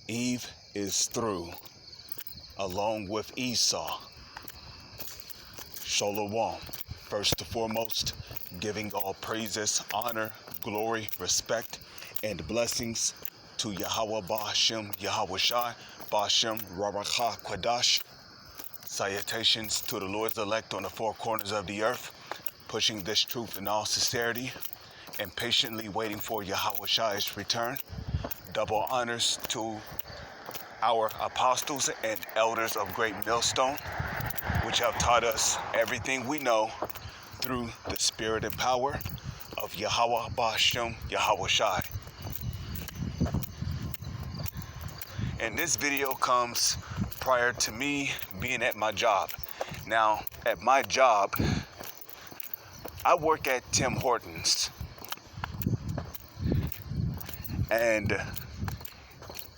Eve is through, along with Esau. Shalom. First and foremost, giving all praises, honor, glory, respect, and blessings to Yahweh Ba'ashem, Yahweh Shai, Ba'ashem, Rarakha Kwadash. Salutations to the Lord's elect on the four corners of the earth, pushing this truth in all sincerity and patiently waiting for Yahweh Shai's return. Double honors to our apostles and elders of Great Millstone, which have taught us everything we know through the spirit and power of Yahweh Ba'ashem, Yahweh Shai. And this video comes prior to me being at my job. Now, at my job, I work at Tim Hortons. And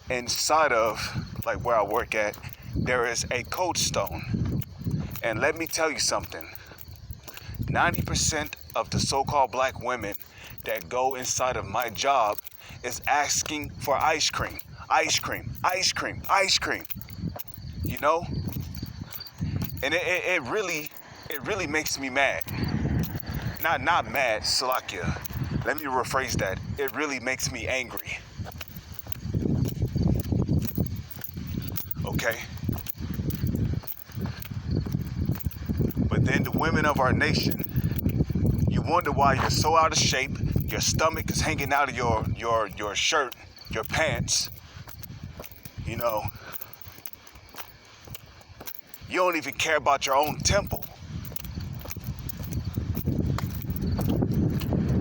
inside of like where I work at, there is a Cold Stone. And let me tell you something. 90% of the so-called black women that go inside of my job is asking for ice cream. Ice cream, ice cream, ice cream. You know? And it really makes me mad. Not mad, Salakia. Let me rephrase that. It really makes me angry. Okay? But then the women of our nation, you wonder why you're so out of shape, your stomach is hanging out of your shirt, your pants. You know, you don't even care about your own temple.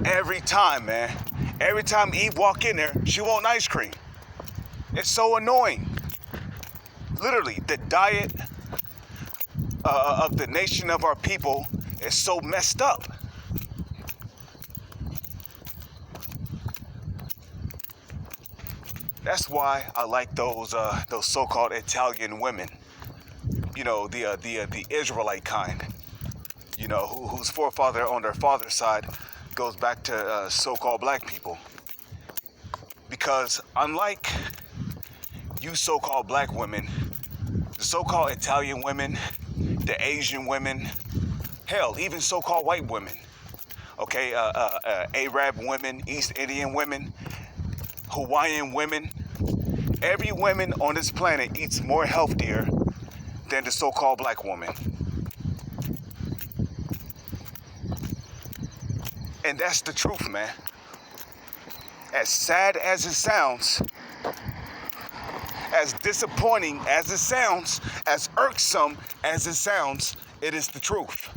Every time, man. Every time Eve walk in there, she want ice cream. It's so annoying. Literally, the diet of the nation of our people is so messed up. That's why I like those so-called Italian women. You know, the Israelite kind. You know, whose forefather on their father's side goes back to so-called black people. Because unlike you so-called black women, the so-called Italian women, the Asian women, hell, even so-called white women, okay, Arab women, East Indian women, Hawaiian women, every woman on this planet eats more healthier than the so-called black woman. And that's the truth, man. As sad as it sounds, as disappointing as it sounds, as irksome as it sounds, it is the truth.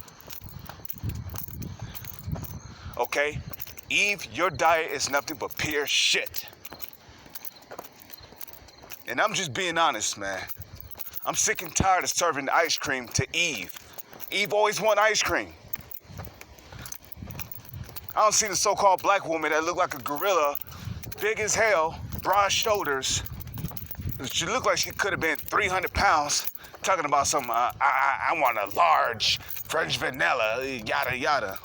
Okay? Eve, your diet is nothing but pure shit. And I'm just being honest, man. I'm sick and tired of serving ice cream to Eve. Eve always want ice cream. I don't see the so-called black woman that look like a gorilla, big as hell, broad shoulders. She looked like she could have been 300 pounds, talking about some, I want a large French vanilla, yada, yada.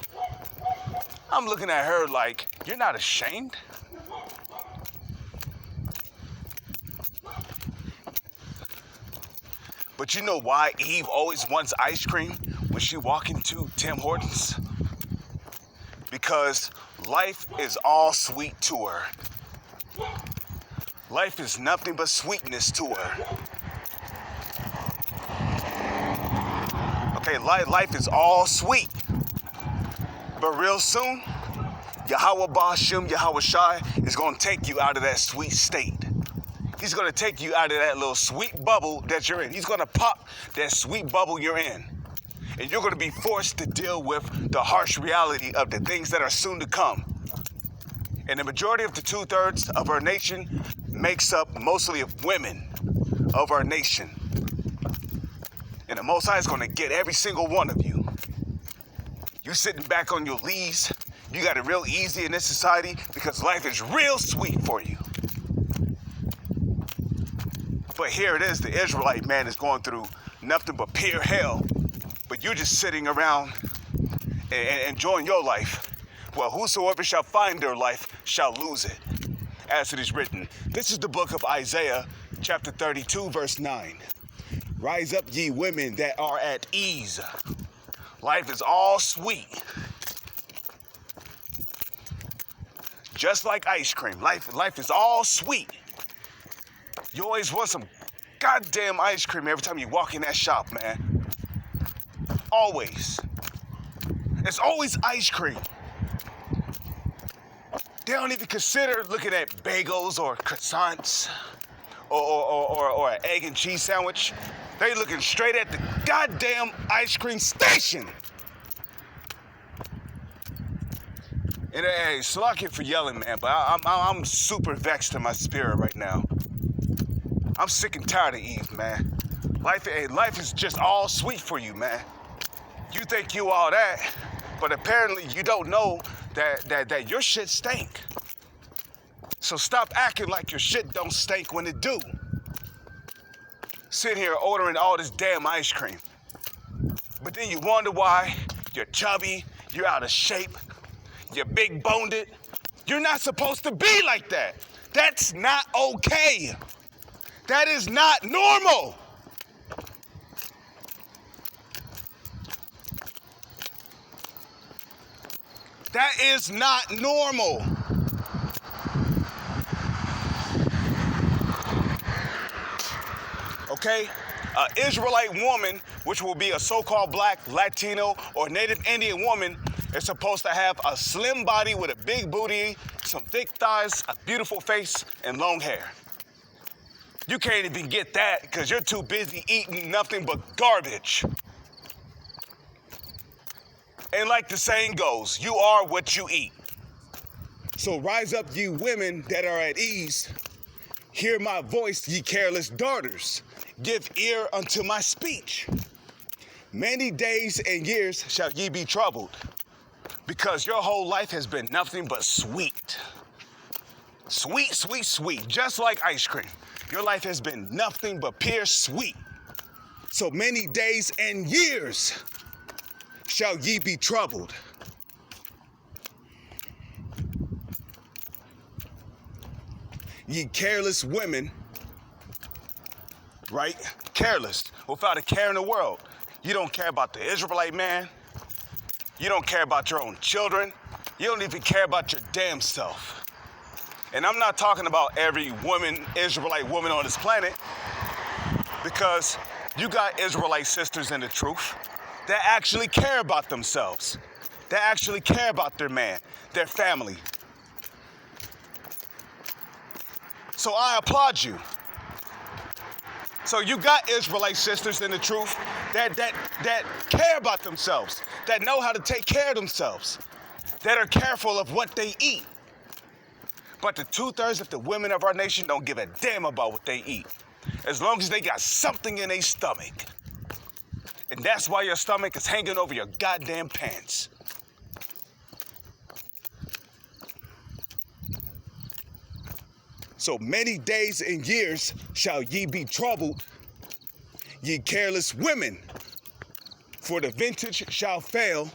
I'm looking at her like, you're not ashamed? But you know why Eve always wants ice cream when she walk into Tim Hortons? Because life is all sweet to her. Life is nothing but sweetness to her. Okay, life is all sweet. But real soon, Yahweh Ba'ashem, Yahweh Shai is going to take you out of that sweet state. He's going to take you out of that little sweet bubble that you're in. He's going to pop that sweet bubble you're in. And you're going to be forced to deal with the harsh reality of the things that are soon to come. And the majority of the 2/3 of our nation makes up mostly of women of our nation. And the Most High is going to get every single one of you. You sitting back on your leaves, you got it real easy in this society because life is real sweet for you. But here it is, the Israelite man is going through nothing but pure hell. But you're just sitting around and enjoying your life. Well, whosoever shall find their life shall lose it. as it is written. This is the book of Isaiah, chapter 32, verse 9. Rise up, ye women that are at ease. Life is all sweet. Just like ice cream. Life is all sweet. You always want some goddamn ice cream every time you walk in that shop, man. Always. It's always ice cream. They don't even consider looking at bagels or croissants or an egg and cheese sandwich. They looking straight at the goddamn ice cream station. And hey, slack it for yelling, man, but I'm super vexed in my spirit right now. I'm sick and tired of Eve, man. Life is just all sweet for you, man. You think you all that, but apparently you don't know that your shit stink. So stop acting like your shit don't stink when it do. Sitting here ordering all this damn ice cream. But then you wonder why you're chubby, you're out of shape, you're big boned. You're not supposed to be like that. That's not okay. That is not normal. That is not normal. Okay? An Israelite woman, which will be a so-called black, Latino, or Native Indian woman, is supposed to have a slim body with a big booty, some thick thighs, a beautiful face, and long hair. You can't even get that because you're too busy eating nothing but garbage. And like the saying goes, you are what you eat. So rise up, you women that are at ease. Hear my voice, ye careless daughters. Give ear unto my speech. Many days and years shall ye be troubled, because your whole life has been nothing but sweet. Sweet, sweet, sweet, just like ice cream. Your life has been nothing but pure sweet. So many days and years shall ye be troubled. Ye careless women, right? Careless, without a care in the world. You don't care about the Israelite man. You don't care about your own children. You don't even care about your damn self. And I'm not talking about every woman, Israelite woman on this planet, because you got Israelite sisters in the truth that actually care about themselves, that actually care about their man, their family. So I applaud you. So you got Israelite sisters in the truth that care about themselves, that know how to take care of themselves, that are careful of what they eat. But the 2/3 of the women of our nation don't give a damn about what they eat, as long as they got something in their stomach. And that's why your stomach is hanging over your goddamn pants. So many days and years shall ye be troubled, ye careless women, for the vintage shall fail,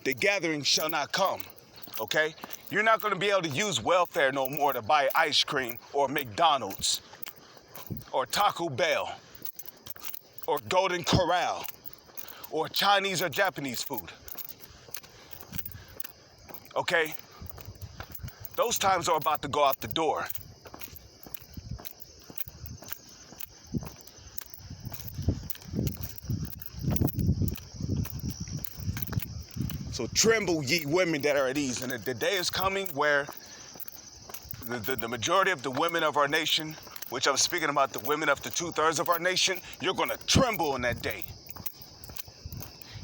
the gathering shall not come. Okay? You're not going to be able to use welfare no more to buy ice cream or McDonald's or Taco Bell or Golden Corral or Chinese or Japanese food. Okay? Those times are about to go out the door. So tremble, ye women that are at ease. And the day is coming where the majority of the women of our nation, which I'm speaking about the women of the 2/3 of our nation, you're going to tremble in that day.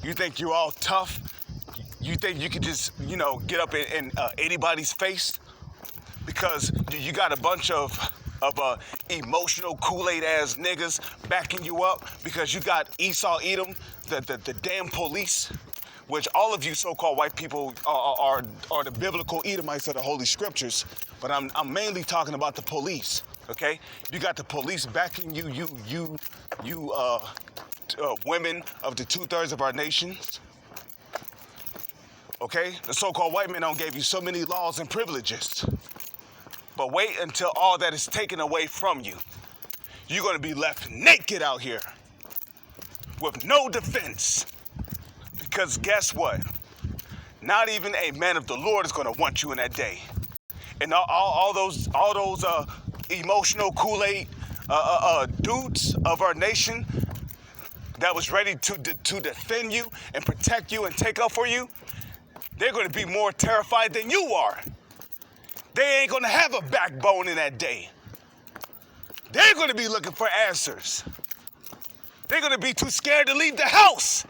You think you're all tough? You think you can just, get up in anybody's face? Because you got a bunch of emotional Kool-Aid ass niggas backing you up because you got Esau Edom, the damn police, which all of you so-called white people are the biblical Edomites of the Holy Scriptures, but I'm mainly talking about the police, okay? You got the police backing you women of the 2/3 of our nations, okay? The so-called white men don't give you so many laws and privileges, But wait until all that is taken away from you. You're going to be left naked out here with no defense. Because guess what? Not even a man of the Lord is going to want you in that day. And all those emotional Kool-Aid dudes of our nation that was ready to defend you and protect you and take up for you, they're going to be more terrified than you are. They ain't going to have a backbone in that day. They're going to be looking for answers. They're going to be too scared to leave the house.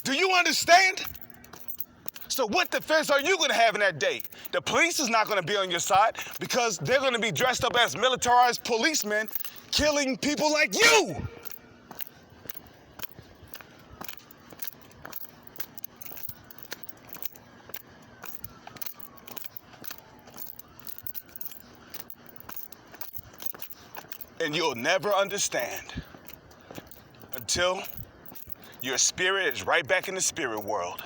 Do you understand? So what defense are you going to have in that day? The police is not going to be on your side because they're going to be dressed up as militarized policemen killing people like you. And you'll never understand until your spirit is right back in the spirit world.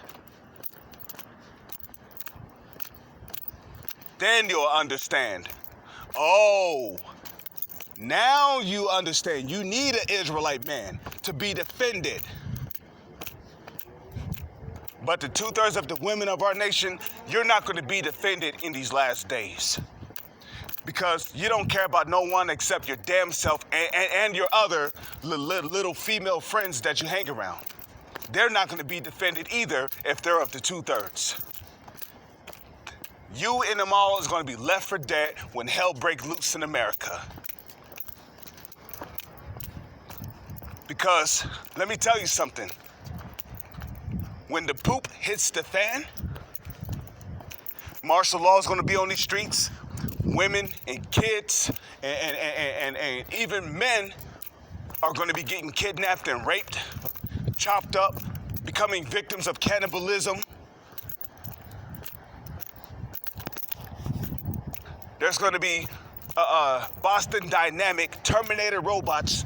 Then you'll understand. Oh, now you understand. You need an Israelite man to be defended. But the 2/3 of the women of our nation, you're not going to be defended in these last days. Because you don't care about no one except your damn self and your other little female friends that you hang around. They're not going to be defended either if they're of the 2/3. You and them all is going to be left for dead when hell breaks loose in America. Because, let me tell you something. When the poop hits the fan, martial law is going to be on these streets. Women and kids and even men are going to be getting kidnapped and raped, chopped up, becoming victims of cannibalism. There's going to be Boston Dynamic Terminator robots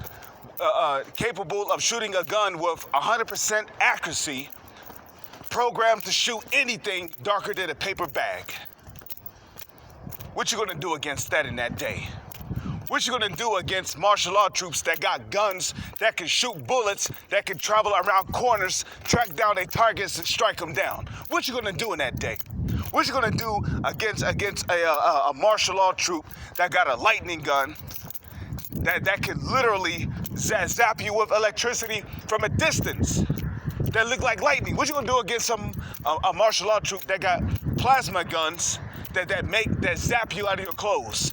capable of shooting a gun with 100% accuracy, programmed to shoot anything darker than a paper bag. What you gonna do against that in that day? What you gonna do against martial law troops that got guns, that can shoot bullets, that can travel around corners, track down their targets and strike them down? What you gonna do in that day? What you gonna do against a martial law troop that got a lightning gun that can literally zap you with electricity from a distance that look like lightning? What you gonna do against a martial law troop that got plasma guns that zap you out of your clothes?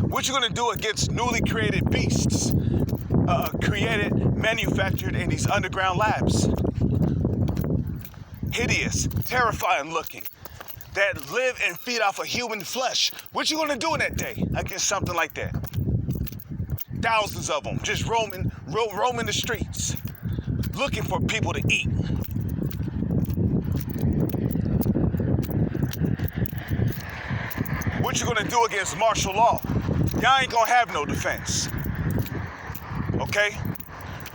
What you gonna do against newly created beasts, manufactured in these underground labs? Hideous, terrifying looking, that live and feed off of human flesh. What you gonna do in that day against something like that? Thousands of them just roaming the streets, looking for people to eat. What you gonna do against martial law? Y'all ain't gonna have no defense. Okay?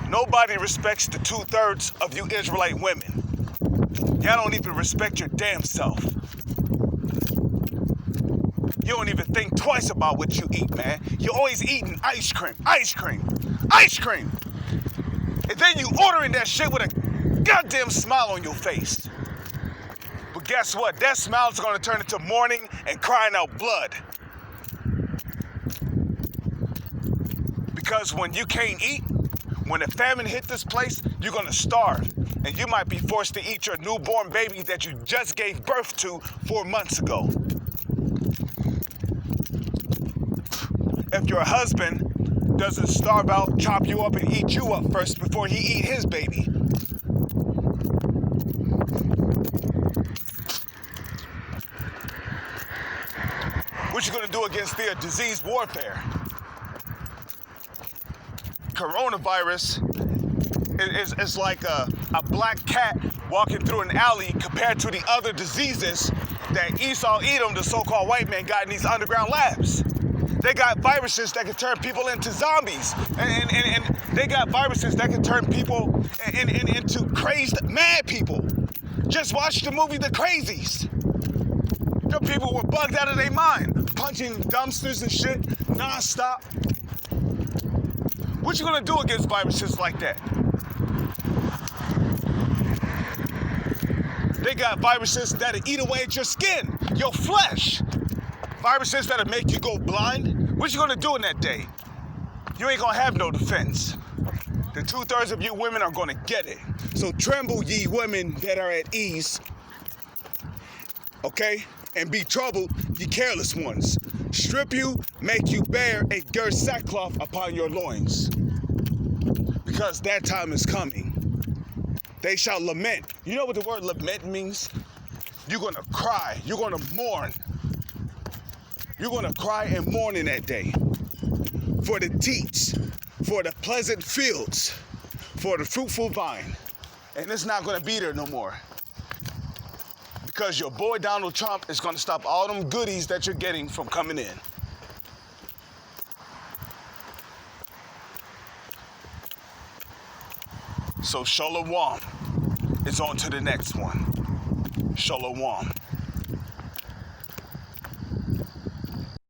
Nobody respects the 2/3 of you Israelite women. Y'all don't even respect your damn self. You don't even think twice about what you eat, man. You're always eating ice cream. And then you ordering that shit with a goddamn smile on your face. But guess what? That smile is gonna turn into mourning and crying out blood. Because when you can't eat, when a famine hit this place, you're gonna starve. And you might be forced to eat your newborn baby that you just gave birth to 4 months ago. If your husband doesn't starve out, chop you up and eat you up first before he eat his baby. What you gonna do against the disease warfare? Coronavirus is like a black cat walking through an alley compared to the other diseases that Esau, Edom, the so-called white man, got in these underground labs. They got viruses that can turn people into zombies, and they got viruses that can turn people into crazed mad people, Just watch the movie The Crazies. The people were bugged out of their mind, punching dumpsters and shit, non-stop. What you gonna do against viruses like that? They got viruses that'll eat away at your skin, your flesh. Viruses that'll make you go blind. What you gonna do in that day? You ain't gonna have no defense. The 2/3 of you women are gonna get it. So tremble, ye women that are at ease, okay? And be troubled, ye careless ones. Strip you, make you bear a gird sackcloth upon your loins. Because that time is coming. They shall lament. You know what the word lament means? You're gonna cry, you're gonna mourn. You're gonna cry and mourn in that day. For the teats, for the pleasant fields, for the fruitful vine. And it's not gonna be there no more. Because your boy Donald Trump is gonna stop all them goodies that you're getting from coming in. So Shalom. It's on to the next one. Shalom.